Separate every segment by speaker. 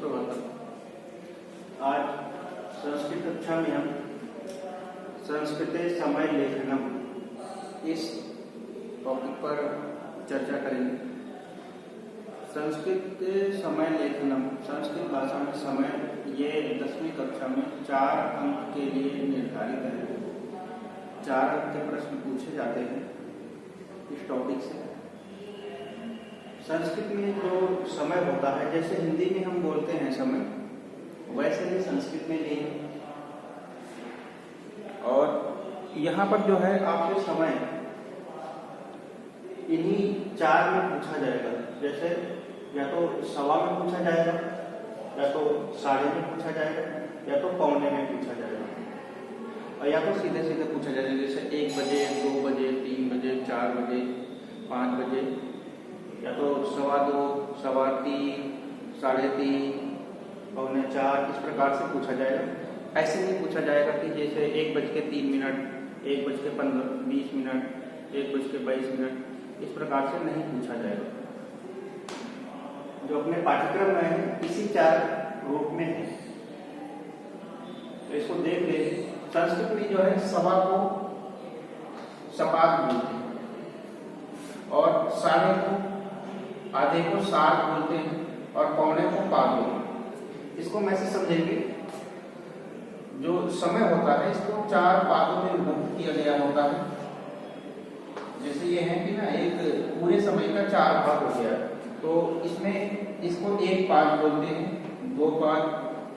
Speaker 1: सुप्रभातम। आज संस्कृत कक्षा में हम संस्कृते समय लेखनम इस टॉपिक पर चर्चा करेंगे। संस्कृत समय लेखनम, संस्कृत भाषा में समय, ये 10वीं कक्षा में 4 अंक के लिए निर्धारित है। 4 अंक के प्रश्न पूछे जाते हैं इस टॉपिक से। संस्कृत में जो समय होता है, जैसे हिंदी में हम बोलते हैं समय, वैसे ही संस्कृत में भी है। और यहाँ पर जो है आपसे समय इन्हीं 4 में पूछा जाएगा। जैसे या तो सवा में पूछा जाएगा, या तो साढ़े में पूछा जाएगा, या तो पौने में पूछा जाएगा, और या तो सीधे सीधे पूछा जाएगा। जैसे 1 बजे, 2 बजे, 3 बजे, 4 बजे, 5 बजे, या तो 2:15, 3:15, 3:30, पौने 4, इस प्रकार से पूछा जाएगा। ऐसे नहीं पूछा जाएगा कि जैसे 1:03, 1:20, 1:22, इस प्रकार से नहीं पूछा जाएगा। जो अपने पाठ्यक्रम में है इसी 4 रूप में है, तो इसको देख ले। संस्कृत में जो है सवा को सपाद बोलते हैं, और साढ़े को, आधे को सात बोलते हैं, और पौने को पाद बोलते हैं। इसको मैं से समझेंगे। जो समय होता है इसको 4 पादों में विभक्त किया गया होता है। जैसे ये है कि ना, एक पूरे समय का 4 भाग हो गया, तो इसमें इसको 1 पाद बोलते हैं, 2 पाद,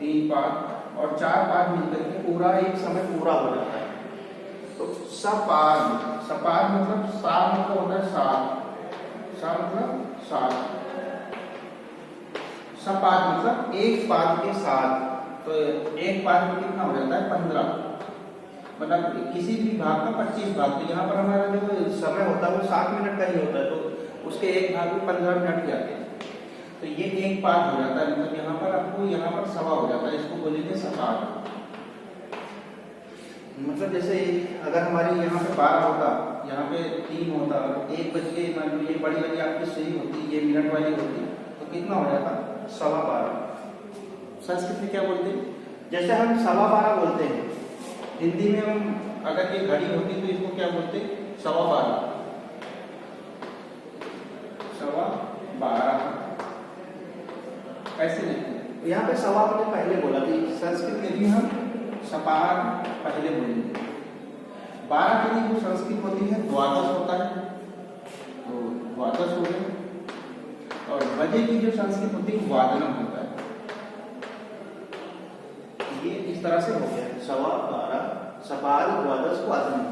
Speaker 1: 3 पाद और 4 पाद मिलकर के पूरा एक समय पूरा हो जाता है। तो सपाद, सपाद मतलब सा मतलब होता है 7, सा मतलब 7, सपाद मतलब 1 पाद के साथ। तो 1 पाद में कितना हो जाता है? 15, मतलब किसी भी भाग का 25 भाग। तो यहाँ पर हमारा जो समय होता है वो 7 मिनट का ही होता है, तो उसके एक भाग में 15 मिनट जाते हैं। तो ये 1 पाद हो जाता है, मतलब यहाँ पर आपको यहाँ पर सवा हो जाता है। इसको बोलेंगे सपाद। मतलब जैसे अगर हमारी यहाँ पे 12 होता, यहाँ पे 3 होता, और 1 बज के मान लो ये बड़ी वाली आपकी सुई होती, ये मिनट वाली होती, तो कितना हो जाता? 12:15। संस्कृत में क्या बोलते हैं? जैसे हम 12:15 बोलते हैं, हिंदी में हम अगर ये घड़ी होती तो इसको क्या बोलते? 12:15, 12:15 ऐसे लिखते हैं। यहाँ पे सवा हमने पहले बोला थी, संस्कृत में भी हम सपाद पहले बोलेंगे। 12 के लिए जो संस्कृत होती है द्वादश होता है, तो द्वादश हो गए। और बजे की जो संस्कृत होती है वादनम होता है। ये इस तरह से हो गया 12:15, सपाद, द्वादश, वादनम।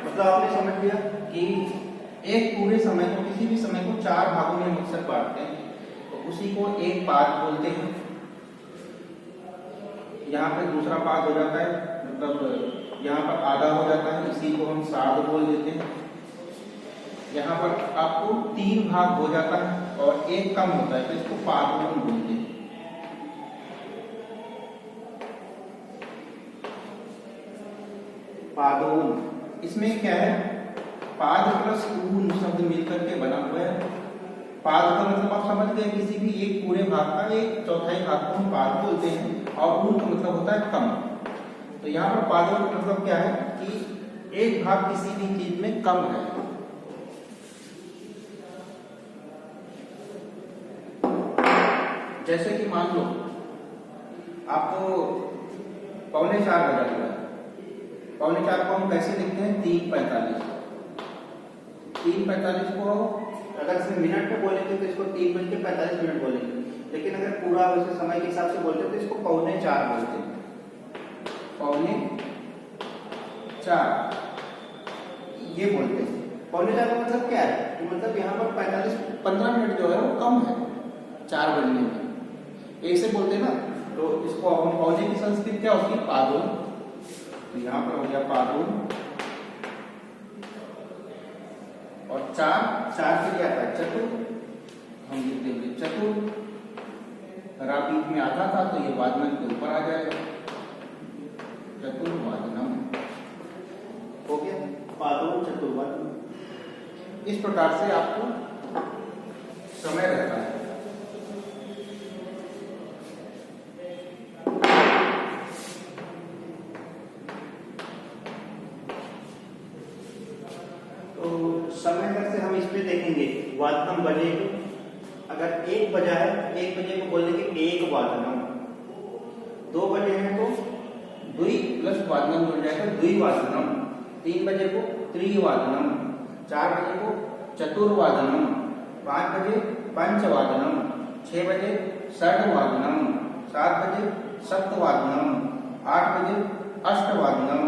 Speaker 1: मतलब आपने समझ लिया कि एक पूरे समय को, किसी भी समय को 4 भागों में अक्सर बांटते हैं, तो उसी को 1 पाद बोलते हैं। यहाँ पे दूसरा पाद हो जाता है, मतलब यहाँ पर आधा हो जाता है, इसी को हम साध बोल देते हैं। यहाँ पर आपको 3 भाग हो जाता है और 1 कम होता है, तो इसको पादोन बोलते हैं। पादोन, इसमें क्या है? पाद प्लस ऊन शब्द मिलकर के बना हुआ है। पाद का मतलब आप समझ गए, किसी भी एक पूरे भाग का 1/4 भाग को हम पाद बोलते हैं, और ऊन का मतलब होता है कम। तो यहाँ पर पादों का मतलब क्या है कि 1 भाग किसी भी चीज में कम है। जैसे कि मान लो आपको 3:45 बजा हुआ है, 3:45 को हम कैसे लिखते हैं? 3:45। 3:45 को अगर इसमें मिनट में बोलेंगे तो इसको 3:45 बोलेंगे, लेकिन अगर पूरा वैसे समय के हिसाब से बोलते हैं तो इसको 3:45 बोलते हैं। 3:45 ये बोलते हैं। 3:45 का मतलब क्या है? मतलब यहाँ पर 15 मिनट जो है वो कम है 4 बजने में। एक से बोलते हैं ना, तो इसको हम पौने की संस्कृत क्या होती है? पादोन। तो यहाँ पर हो गया पादोन। और 4 के लिए आता है चतुर, हम लिख देंगे चतुर। बीच में आधा था, तो ये वादनम के ऊपर आ जाएगा, चतुर्वादनम हो गया। पादोन चतुर्वादनम। इस प्रकार से आपको समय रहता है। तो समय से हम इस पे देखेंगे वादनम बजे, अगर 1 बजा है 1 बजे को बोल देंगे 1 वादनम, 2 बजे हैं तो 2 प्लस वादनम जुड़ जाएगा 2 वादनम, 3 बजे को 3 वादनम, 4 बजे को चतुर्वादनम, 5 बजे पंचवादनम, 6 बजे षड्वादनम, 7 बजे सप्तवादनम, 8 बजे अष्टवादनम,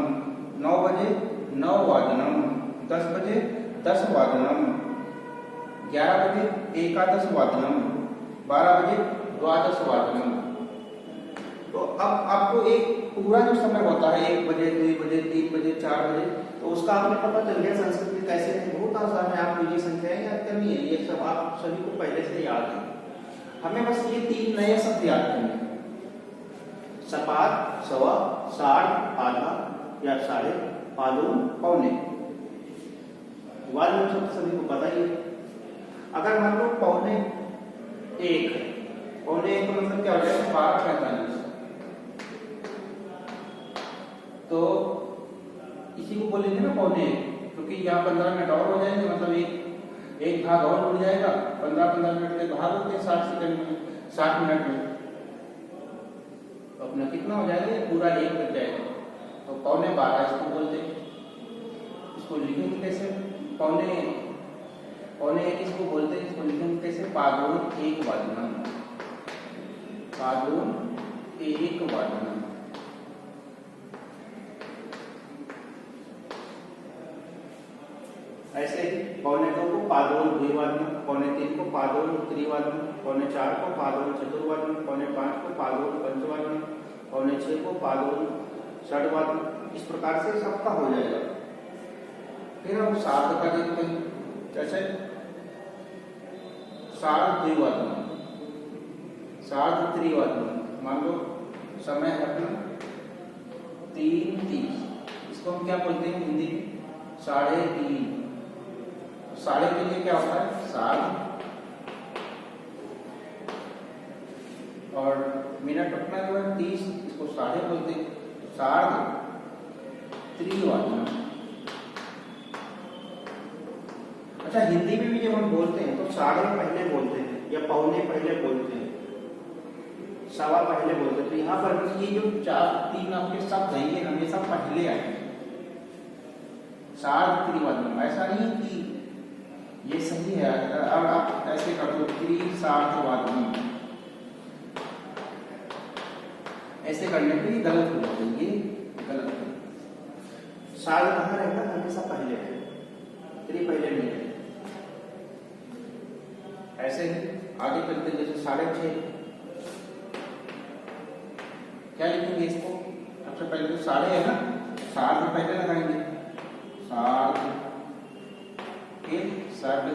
Speaker 1: 9 बजे नववादनम, 10 बजे दसवादनम, 11 बजे एकादशवादनम, 12 बजे द्वादशवादनम। तो अब आपको एक पूरा जो समय होता है 1 बजे 2 बजे 3 बजे 4 बजे, तो उसका आपने पता चल गया संस्कृत में कैसे। बहुत आसान है, आपको ये संख्याएं याद करनी है, ये सब आप सभी को पहले से याद है। हमें बस ये 3 नए शब्द याद करने, सपाट, सवा, साठ, आधा या साढ़े, पालून, पौने। वादनम शब्द सभी को पता ही है। अगर मान लो पौने 1, पौने 1 का मतलब क्या हो जाएगा 12:45, तो इसी को बोलेंगे ना पौने 1, क्योंकि यहाँ 15 मिनट और हो जाएंगे, मतलब एक भाग और जुड़ जाएगा। 15-15 मिनट के भाग होते हैं 60 सेकंड में, 60 मिनट में, तो अपना कितना हो जाएगा पूरा 1 बज जाएगा। तो पौने 12 इसको बोलते हैं। इसको लिखेंगे कैसे? पौने 1 इसको बोलते हैं। इसको लिखेंगे कैसे? पादोन 1 वादनम, पादोन 1 वादनम। ऐसे ही पौने 2 को पादोन द्विवादनम, पौने 3 को पादोन त्रिवादनम, पौने 4 को पादोन चतुर्वादनम, पौने 5 को पादोन पंचवादनम, पौने 6 को पादोन षड्वादनम। इस प्रकार से सबका हो जाएगा। फिर हम सार्ध का देखते हैं, जैसे सार्ध द्विवादनम, सार्ध त्रिवादनम। मान लो समय है अपना 3:30, इसको हम क्या बोलते हैं हिंदी में? 3:30। साढ़े के लिए क्या होता है? सार्ध, और मिनट अपना जो है 30, इसको साढ़े बोलते हैं, सार्ध त्रिवादनम। अच्छा, हिंदी में भी जब हम बोलते हैं तो साढ़े पहले बोलते हैं या पौने पहले बोलते हैं, सवा पहले बोलते हैं। तो यहाँ पर भी ये जो 4-3 आपके शब्द हैं ये हमेशा पहले आएंगे। सार्ध त्रिवादनम, ऐसा नहीं कि ये सही है। अब आप ऐसे कर दो त्रिसार्धवादनम, ऐसे करने पे ये गलत हो जाता है, ये गलत है। सार्ध कहाँ रहेगा? हमेशा पहले है, त्रि पहले नहीं है। ऐसे ही आगे चलते, जैसे 6:30, क्या लिखेंगे इसको? सबसे पहले तो साढ़े है ना, सार्ध पहले लगाएंगे, सार्ध, फिर साढ़े,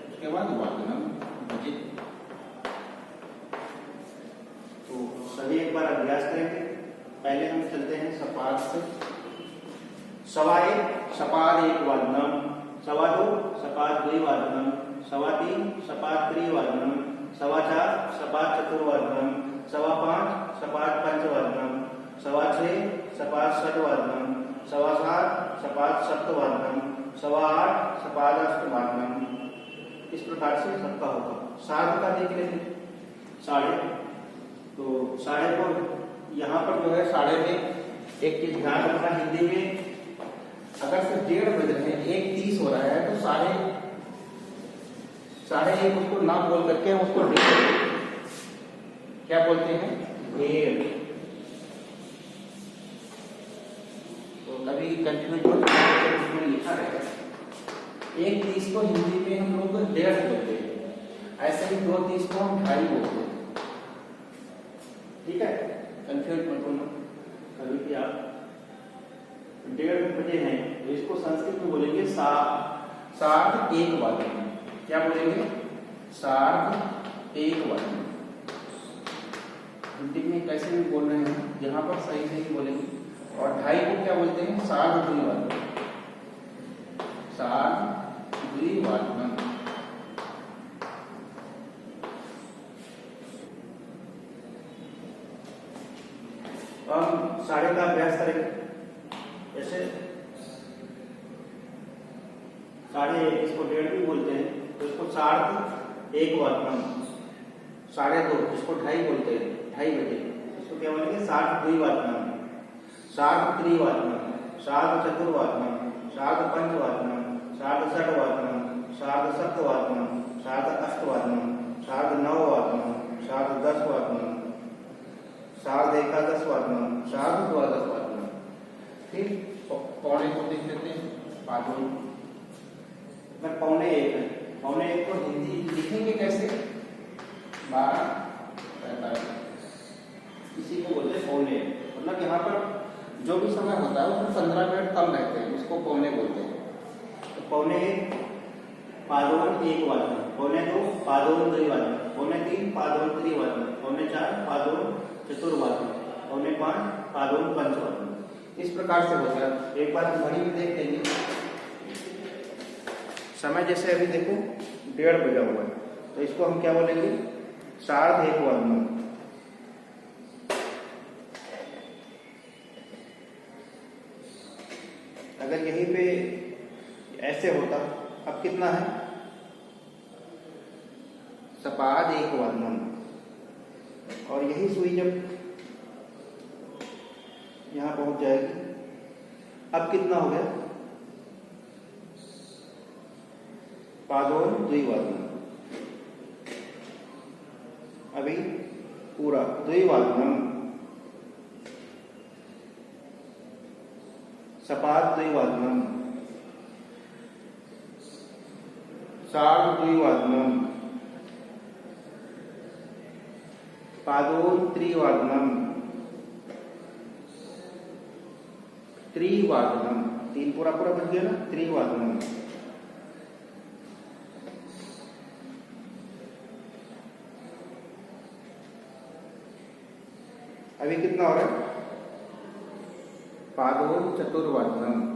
Speaker 1: उसके बाद वादनम बजे। तो सभी एक बार अभ्यास करेंगे। पहले हम चलते हैं सपाद से। सवा 1 सपाद 1 वादनम, सवा 2 सपाद 2 वादनम, सवा 3 सपाद 3 वादनम, सवा 4 सपाद चतुर्वादनम, सवा 5 सपाद पंचवादनम, सवा 6 सपाद षड्वादनम, सवा 7 सपाद सप्तवादनम, सवा 8 सपाद अष्टवादनम। इस प्रकार से सबका होगा। सार्ध का देख लेते हैं, साढ़े। तो साढ़े को यहाँ पर जो है साढ़े में एक चीज ध्यान रखना, हिंदी में अगर से 1:30 बज रहे हैं, 1:30 हो रहा है, तो साढ़े 1 उसको ना बोल करके उसको क्या बोलते हैं? 1:30। तो कभी कंफ्यूज उसमें लिखा रहेगा 1:30 को हिंदी में हम लोग 1:30 बोलते हैं, ऐसे ही 2:30 को हम 2:30 बोलते हैं। ठीक है, कंफ्यूज मत होना कभी भी। आप 1:30 बजे हैं तो इसको संस्कृत में बोलेंगे सार्ध 1 वादनम। क्या बोलेंगे? सार्ध 1 वादनम। हिंदी में कैसे भी बोल रहे हैं, यहाँ पर सही सही बोलेंगे। और 2:30 को क्या बोलते हैं? सार्ध 2 वादनम। सार्ध द्विवाचनम। हम साढ़े का अभ्यास करेंगे। जैसे साढ़े, इसको डेढ़ भी बोलते हैं, तो इसको सार्ध एक वाचनम। साढ़े दो, इसको ढाई बोलते हैं, ढाई बजे, इसको क्या बोलेंगे? सार्ध द्विवाचनम, सार्ध त्रिवाचनम, सार्ध चतुर्वाचनम, सार्ध पंचवाचनम, सार्ध षड्वाचनम, सार्ध सप्तवाचनम, सार्ध अष्टवाचनम, सार्ध नववाचनम, सार्ध दसवाचनम, सार्ध एकादशवाचनम, सार्ध द्वादशवाचनम। ठीक, पौने को देख लेते हैं। पादुन में पौने एक है। पौने एक को हिंदी लिखेंगे कैसे? 12:45, इसी को बोलते हैं पौने एक। मतलब यहाँ पर जो भी समय होता है उसमें 15 मिनट कम रहते हैं, उसको पौने बोलते हैं। तो पौने एक पादोन एक वाचन, पौने दो पादोन द्विवाचन, पौने तीन पादोन त्रिवाचन, पौने चार पादोन चतुर्वाचन, पौने पांच पादोन पंचवाचन। इस प्रकार से होता है। एक बार हम घड़ी में देख लेंगे। समय जैसे अभी देखो 1:30 बजा हुआ है, तो इसको हम क्या बोलेंगे? सार्ध एक वाचन। अगर यहीं पे ऐसे होता, अब कितना है? सपाद एक वाचनम। और यही सुई जब यहां पहुंच जाएगी, अब कितना हो गया? पादोन द्विवाचनम। अभी पूरा द्विवाचनम, सपाद द्विवाचनम, सार्ध द्विवाचनम, पादोन त्रिवाचनम, त्रिवाचनम। तीन पूरा पूरा बन गया ना? त्रिवाचनम। अभी कितना हो रहा है? पादोन चतुर्वाचनम।